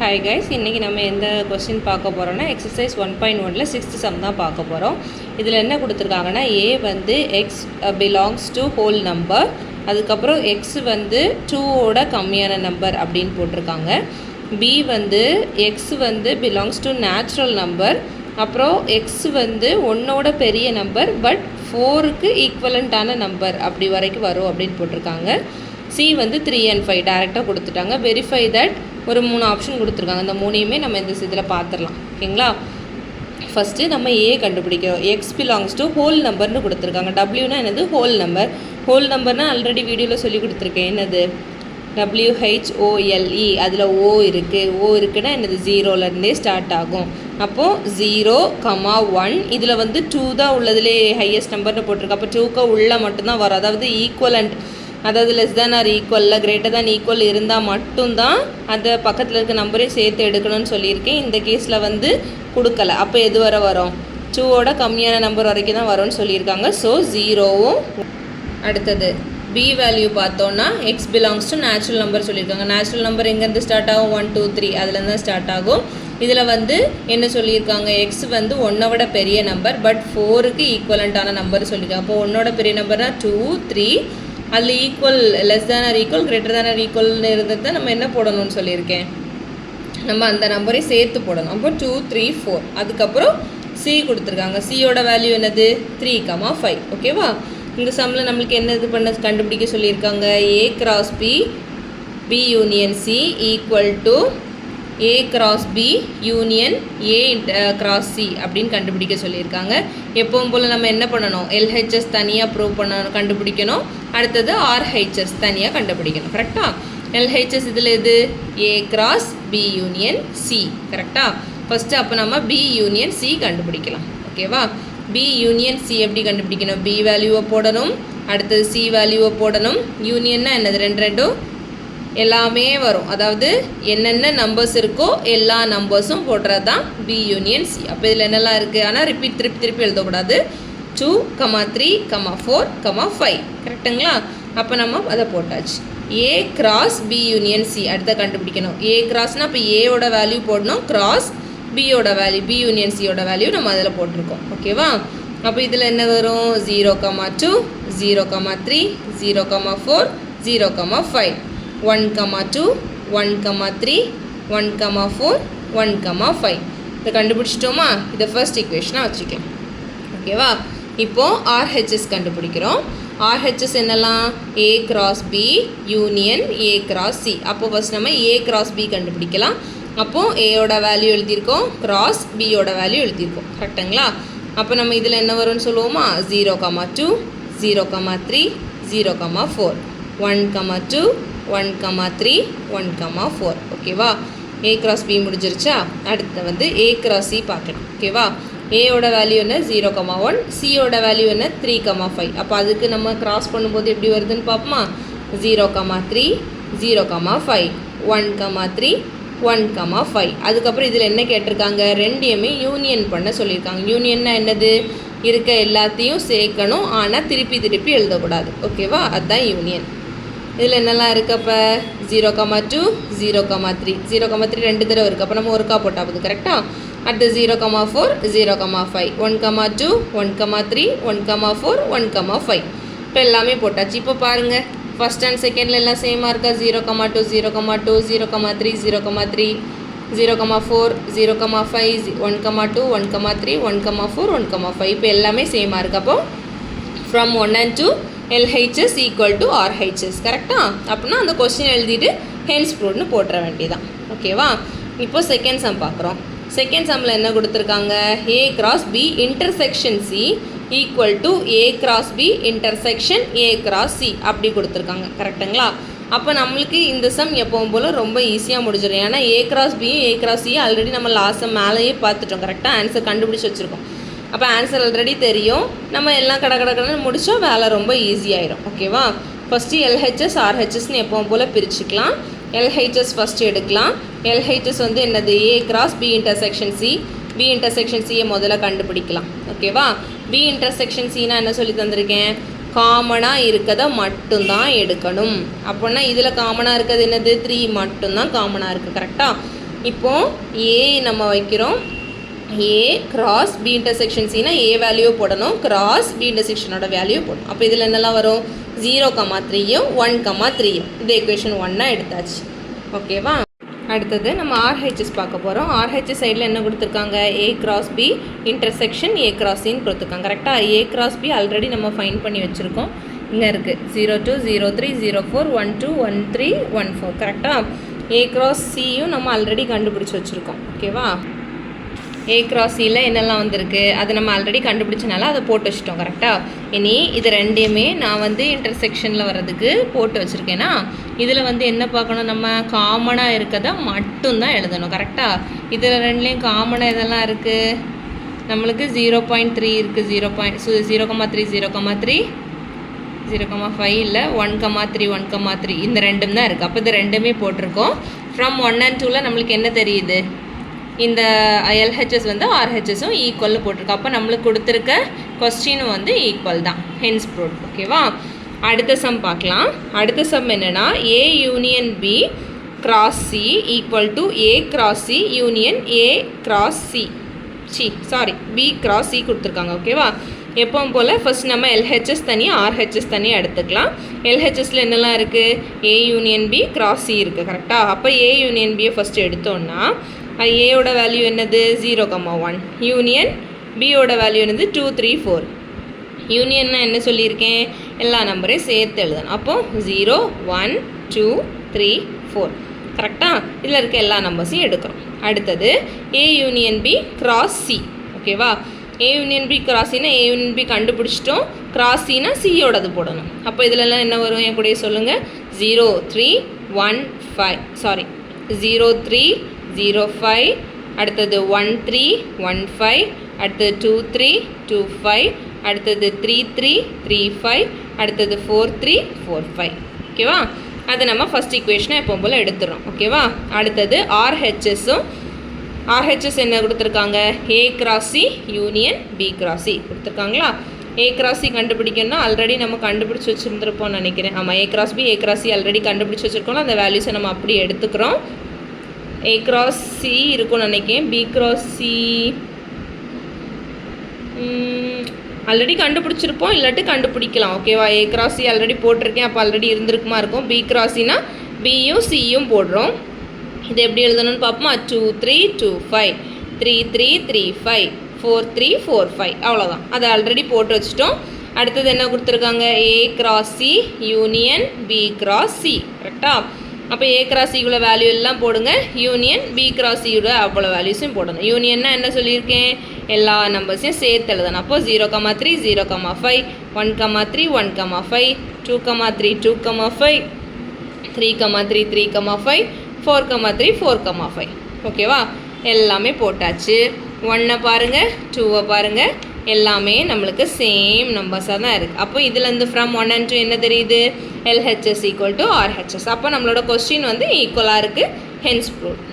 Hi guys, இன்றைக்கி நம்ம எந்த கொஸ்டின் பார்க்க போகிறோன்னா எக்ஸசைஸ் 1.1ல் 6th சம் தான் பார்க்க போகிறோம். இதில் என்ன கொடுத்துருக்காங்கன்னா ஏ வந்து X belongs to whole number, அதுக்கப்புறம் எக்ஸ் வந்து 2ஓட கம்மியான நம்பர் அப்படின்னு போட்டிருக்காங்க. பி வந்து எக்ஸ் வந்து பிலாங்ஸ் டு நேச்சுரல் நம்பர், அப்புறம் எக்ஸ் வந்து 1ஓட பெரிய நம்பர் பட் 4க்கு ஈக்குவலண்ட்டான நம்பர் அப்படி வரைக்கும் வரும் அப்படின்னு போட்டிருக்காங்க. சி வந்து 3 and 5 டேரெக்டாக கொடுத்துட்டாங்க. வெரிஃபை தட் ஒரு 3 ஆப்ஷன் கொடுத்துருக்காங்க. அந்த 3யுமே நம்ம இந்த இதில் பார்த்துடலாம். ஓகேங்களா? ஃபஸ்ட்டு நம்ம ஏ கண்டுபிடிக்கிறோம். எக்ஸ் பிலாங்ஸ் டு ஹோல் நம்பர்னு கொடுத்துருக்காங்க. டபிள்யூனா என்னது? Whole number. ஹோல் நம்பர்னால் ஆல்ரெடி வீடியோவில் சொல்லி கொடுத்துருக்கேன். என்னது? WHOLE. அதில் ஓ இருக்குது. ஓ இருக்குன்னா என்னது? 0லேருந்தே ஸ்டார்ட் ஆகும். அப்போது 0, 1. இதில் வந்து 2 தான் உள்ளதுலே ஹையஸ்ட் நம்பர்னு போட்டிருக்கு. அப்போ 2க்கு உள்ளே மட்டும்தான் வரும். அதாவது ஈக்குவலண்ட், அதாவது லெஸ் தேன் ஆர் ஈக்குவலில் கிரேட்டர் தேன் ஈக்குவல் இருந்தால் மட்டும்தான் அந்த பக்கத்தில் இருக்க நம்பரையும் சேர்த்து எடுக்கணும்னு சொல்லியிருக்கேன். இந்த கேஸில் வந்து கொடுக்கல. அப்போ எது வரை வரும்? 2ஓட கம்மியான நம்பர் வரைக்கும் தான் வரும்னு சொல்லியிருக்காங்க. ஸோ 0வும். அடுத்தது பி வேல்யூ பார்த்தோன்னா X belongs to natural number சொல்லியிருக்காங்க. நேச்சுரல் நம்பர் எங்கேருந்து ஸ்டார்ட் ஆகும்? 1, 2, 3 அதுலேருந்து தான் ஸ்டார்ட் ஆகும். இதில் வந்து என்ன சொல்லியிருக்காங்க? எக்ஸ் வந்து 1 விட பெரிய நம்பர் பட் 4க்கு ஈக்குவலண்ட்டான நம்பர் சொல்லியிருக்காங்க. அப்போ 1ஓட பெரிய நம்பர்னால் 2, 3. அதில் equal, less than or equal, greater than or ஈக்குவல்னு இருந்தது நம்ம என்ன போடணும்னு சொல்லியிருக்கேன்? நம்ம அந்த நம்பரை சேர்த்து போடணும். அப்போ 2, 3, 4. அதுக்கப்புறம் சி கொடுத்துருக்காங்க. சியோட வேல்யூ என்னது? 3, 5. ஓகேவா? இந்த சம்மில் நம்மளுக்கு என்ன இது பண்ண கண்டுபிடிக்க சொல்லியிருக்காங்க? A cross B, B union C equal to A cross B union A cross C அப்படின்னு கண்டுபிடிக்க சொல்லியிருக்காங்க. எப்பவும் போல் நம்ம என்ன பண்ணணும்? எல்ஹெச்எஸ் தனியாக ப்ரூவ் கண்டுபிடிக்கணும். அடுத்தது ஆர்ஹெச்எஸ் தனியாக கண்டுபிடிக்கணும். கரெக்டாக? எல்ஹெச்எஸ் இதில் எது? A cross B union C. கரெக்டாக? ஃபஸ்ட்டு அப்போ நம்ம பி யூனியன் சி கண்டுபிடிக்கலாம். ஓகேவா? பி யூனியன் சி எப்படி கண்டுபிடிக்கணும்? பி வேல்யூவை போடணும், அடுத்தது சி வேல்யூவை போடணும். யூனியன்னா என்னது? 2 எல்லாமே வரும். அதாவது என்னென்ன நம்பர்ஸ் இருக்கோ எல்லா நம்பர்ஸும் போடுறது தான் பி யூனியன் சி. அப்போ இதில் என்னெல்லாம் இருக்குது? ஆனால் ரிப்பீட் திருப்பி எழுதக்கூடாது. 2, 3, 4, 5. கரெக்டுங்களா? அப்போ நம்ம அதை போட்டாச்சு. A cross B union C அடுத்த கண்டுபிடிக்கணும். ஏ கிராஸ்னால் இப்போ ஏவோட வேல்யூ போடணும், கிராஸ் பியோட வேல்யூ, பி யூனியன் சியோட வேல்யூ நம்ம அதில் போட்டிருக்கோம். ஓகேவா? அப்போ இதில் என்ன வரும்? 0, 2, 0, 3, 0, 4, 0, 5. 1, 2, 1, 3, 1, 4, 1, 5. இதை கண்டுபிடிச்சிட்டோமா? இதை ஃபர்ஸ்ட் ஈக்குவேஷனாக வச்சுக்கலாம். ஓகேவா? இப்போது ஆர்ஹெச்எஸ் கண்டுபிடிக்கிறோம். ஆர்ஹெச்எஸ் என்னெல்லாம்? A cross B union A cross C. அப்போது ஃபஸ்ட் நம்ம ஏ கிராஸ் பி கண்டுபிடிக்கலாம். அப்போது ஏயோட வேல்யூ எழுதியிருக்கோம், கிராஸ் பியோட வேல்யூ எழுதியிருக்கோம். கரெக்டுங்களா? அப்போ நம்ம இதில் என்ன வரும்னு சொல்லுவோமா? 0, 2, 0, 3, 0, 4. 1, 2, 1, 3, 1, 4. ஓகேவா? ஏ கிராஸ் பி முடிஞ்சிருச்சா? அடுத்து வந்து ஏ கிராஸ் சி பார்க்கலாம். ஓகேவா? ஏயோட வேல்யூ என்ன? 0, 1. சியோட வேல்யூ என்ன? 3, 5. அப்போ அதுக்கு நம்ம கிராஸ் பண்ணும்போது எப்படி வருதுன்னு பார்ப்போமா? 0, 3, 0, 5. 1, 3, 1, 5. அதுக்கப்புறம் இதில் என்ன கேட்டிருக்காங்க? ரெண்டையுமே யூனியன் பண்ண சொல்லியிருக்காங்க. யூனியன்னா என்னது? இருக்க எல்லாத்தையும் சேர்க்கணும், ஆனால் திருப்பி எழுதக்கூடாது. ஓகேவா? அதுதான் யூனியன். இதில் என்னெல்லாம் இருக்குது? அப்போ 0, 2, 0, 3. 0, 3 2 தடவை இருக்குது. அப்போ நம்ம ஒருக்கா போட்டால் போகுது. கரெக்டாக? அடுத்து 0, 4, 0, 5. 1, 2, 1, 3, 1, 4, 1, 5. இப்போ எல்லாமே போட்டாச்சு. இப்போ பாருங்கள், ஃபஸ்ட் அண்ட் செகண்டில் எல்லாம் சேமாக இருக்கா? 0, 2, 0, 2, 0, 3, 0, 3, 0, 4, 0, 5, 1, 2, 1, 3, 1, 4, 1, 5. இப்போ எல்லாமே சேமாக இருக்குது. அப்போ from 1 and 2 LHS equal to RHS. கரெக்டாக? அப்படின்னா அந்த கொஸ்டின் எழுதிட்டு ஹென்ஸ் ப்ரூவ்னு போட்டுற வேண்டியதான். ஓகேவா? இப்போ செகண்ட் சம் பார்க்குறோம். செகண்ட் சம்மில் என்ன கொடுத்துருக்காங்க? A cross B intersection C equal to A cross B intersection A cross C அப்படி கொடுத்துருக்காங்க. கரெக்டுங்களா? அப்போ நம்மளுக்கு இந்த சம் எப்பவும் போல் ரொம்ப ஈஸியாக முடிஞ்சிடும். ஏன்னா ஏ கிராஸ் பியும் ஏ கிராஸ் சியும் ஆல்ரெடி நம்ம லாஸ்ட் சம் மேலேயே பார்த்துட்டோம். கரெக்டாக? ஆன்சர் கண்டுபிடிச்சி வச்சுருக்கோம். அப்போ ஆன்சர் ஆல்ரெடி தெரியும். நம்ம எல்லாம் கடன்னு முடித்தா வேலை ரொம்ப ஈஸியாகிடும். ஓகேவா? ஃபஸ்ட்டு எல்ஹெச்எஸ் ஆர்ஹெச்எஸ்ன்னு எப்பவும் போல் பிரிச்சுக்கலாம். எல்ஹெச்எஸ் ஃபஸ்ட்டு எடுக்கலாம். எல்ஹெச்எஸ் வந்து என்னது? A cross B intersection C. B intersection சியை முதல்ல கண்டுபிடிக்கலாம். ஓகேவா? பி இன்டர்செக்ஷன் சினா என்ன சொல்லி தந்திருக்கேன்? காமனாக இருக்கதை மட்டும்தான் எடுக்கணும். அப்படின்னா இதில் காமனாக இருக்கிறது என்னது? 3 மட்டும்தான் காமனாக இருக்குது. கரெக்டாக? இப்போது ஏ நம்ம வைக்கிறோம், ஏ கிராஸ் பி இன்டர்செக்ஷன் சினா ஏ வேல்யூ போடணும், கிராஸ் பி இன்டர்செக்ஷனோட வேல்யூ போடணும். அப்போ இதில் என்னெல்லாம் வரும், 0,3யும் 1,3யும். இது equation 1 எடுத்தாச்சு. ஓகேவா? அடுத்தது நம்ம RHS பார்க்க போகிறோம். RHS சைடில் என்ன கொடுத்துருக்காங்க, A cross B intersection A cross சின்னு கொடுத்துருக்காங்க. கரெக்டாக ஏ கிராஸ் பி ஆல்ரெடி நம்ம ஃபைன் பண்ணி வச்சுருக்கோம். இங்கே இருக்குது 02, 03, 04, 12, 13, 14. கரெக்டாக ஏ கிராஸ் சியும் நம்ம ஆல்ரெடி கண்டுபிடிச்சி வச்சுருக்கோம். ஓகேவா? ஏ கிராஸ் சியில் என்னெல்லாம் வந்திருக்கு அது நம்ம ஆல்ரெடி கண்டுபிடிச்சனால அதை போட்டு வச்சுட்டோம். கரெக்டாக? இனி இது ரெண்டையுமே நான் இன்டர்செக்ஷனில் வர்றதுக்கு போட்டு வச்சுருக்கேன்னா இதில் என்ன பார்க்கணும், நம்ம காமனாக இருக்கதை மட்டும்தான் எழுதணும். கரெக்டாக? இதில் ரெண்டுலேயும் காமனாக இதெல்லாம் இருக்குது, நம்மளுக்கு 0.3 இருக்குது, 0.3, 0,3, 0,5 இல்லை 1,3, 1,3 இந்த ரெண்டும் தான் இருக்குது. அப்போ இது ரெண்டுமே போட்டிருக்கோம். ஃப்ரம் 1 and 2ல் நம்மளுக்கு என்ன தெரியுது, இந்த எல்ஹெச்எஸ் ஆர்ஹெச்எஸும் ஈக்குவல் போட்டிருக்கோம். அப்போ நம்மளுக்கு கொடுத்துருக்க கொஸ்டினும் ஈக்குவல் தான், ஹென்ஸ் ப்ரூவ்ட். ஓகேவா? அடுத்த சம் பார்க்கலாம். அடுத்த சம் என்னென்னா, A union B cross C equal to A cross C union A cross C B cross C கொடுத்துருக்காங்க. ஓகேவா? எப்பவும் போல் ஃபஸ்ட் நம்ம எல்ஹெச்எஸ் தனியாக ஆர்ஹெச்எஸ் தனியாக எடுத்துக்கலாம். எல்ஹெச்எஸில் என்னெல்லாம் இருக்குது, A union B cross C இருக்குது. கரெக்டாக? அப்போ ஏ யூனியன் பியை ஃபஸ்ட்டு எடுத்தோன்னா ஏயோட வேல்யூ என்னது 0,1, யூனியன் பியோட வேல்யூ என்னது 2, 3, 4. யூனியன்னா என்ன சொல்லியிருக்கேன், எல்லா நம்பரையும் சேர்த்து எழுதணும். அப்போது 0, 1, 2, 3, 4. கரெக்டாக? இதில் இருக்க எல்லா நம்பர்ஸையும் எடுக்கிறோம். அடுத்தது A union B cross C. ஓகேவா? ஏ யூனியன் பி கிராஸ் சினா ஏ யூனியன் பி கண்டுபிடிச்சிட்டோம், கிராஸ் சினா சியோடது போடணும். அப்போ இதிலெல்லாம் என்ன வரும், என் கூட சொல்லுங்கள், 0, 3, 1, 5 0, 3, 0, 5, அடுத்தது 1, 3, 1, 5, அடுத்தது 2, 3, 2, 5, அடுத்தது 3, 3, 3, 5, அடுத்தது 4, 3, 4, 5. ஓகேவா? அதை நம்ம ஃபஸ்ட் ஈக்குவேஷனை எப்போ போல் எடுத்துடுறோம். ஓகேவா? அடுத்தது ஆர்ஹெச்எஸ் என்ன கொடுத்துருக்காங்க, A cross C union B cross C கொடுத்துருக்காங்களா? ஏ கிராஸ் சி கண்டுபிடிக்கணும்னா ஆல்ரெடி நம்ம கண்டுபிடிச்சி வச்சுருந்துருப்போம்னு நினைக்கிறேன். ஆமாம், ஏ கிராஸ் சி ஆல்ரெடி கண்டுபிடிச்சி வச்சுருக்கோம். அந்த வேல்யூஸை நம்ம அப்படியே எடுத்துக்கிறோம். ஏ கிராஸ் சி இருக்கும்னு நினைக்கிறேன், பி கிராஸ் சி ஆல்ரெடி கண்டுபிடிச்சிருப்போம், இல்லாட்டி கண்டுபிடிக்கலாம். ஓகேவா? ஏ கிராஸ் சி ஆல்ரெடி போட்டிருக்கேன், அப்போ ஆல்ரெடி இருந்திருக்குமா இருக்கும். பி கிராஸ் சினா பியும் சியும் போடுறோம். இது எப்படி எழுதணும்னு பார்ப்போமா, 2, 3, 2, 5, 3, 3, 3, 5, 4, 3, 4, 5. அவ்வளோதான், அதை ஆல்ரெடி போட்டு வச்சுட்டோம். அடுத்தது என்ன கொடுத்துருக்காங்க, A cross C union B cross C. கரெக்டாக? அப்போ ஏ கிராஸ் சிக்குள்ள வேல்யூ எல்லாம் போடுங்க, யூனியன் பி கிராஸ் சியோட அவ்வளோ வேல்யூஸும் போடணும். யூனியன்னா என்ன சொல்லியிருக்கேன், எல்லா நம்பர்ஸையும் சேர்த்து எழுதணும். அப்போ 0,3, 0,5, 1,3, 1,5, 2,3, 2,5, 3,3, 3,5, 4,3, 4,5. ஓகேவா? எல்லாமே போட்டாச்சு. 1 பாருங்கள், 2 பாருங்கள், எல்லாமே நம்மளுக்கு சேம் நம்பர்ஸாக தான் இருக்குது. அப்போ இதுலேருந்து ஃப்ரம் 1 and 2 என்ன தெரியுது, LHS ஈக்குவல் டு RHS. அப்போ நம்மளோட கொஸ்டின் ஈக்குவலாக இருக்குது, ஹென்ஸ் ப்ரூவ்ட்.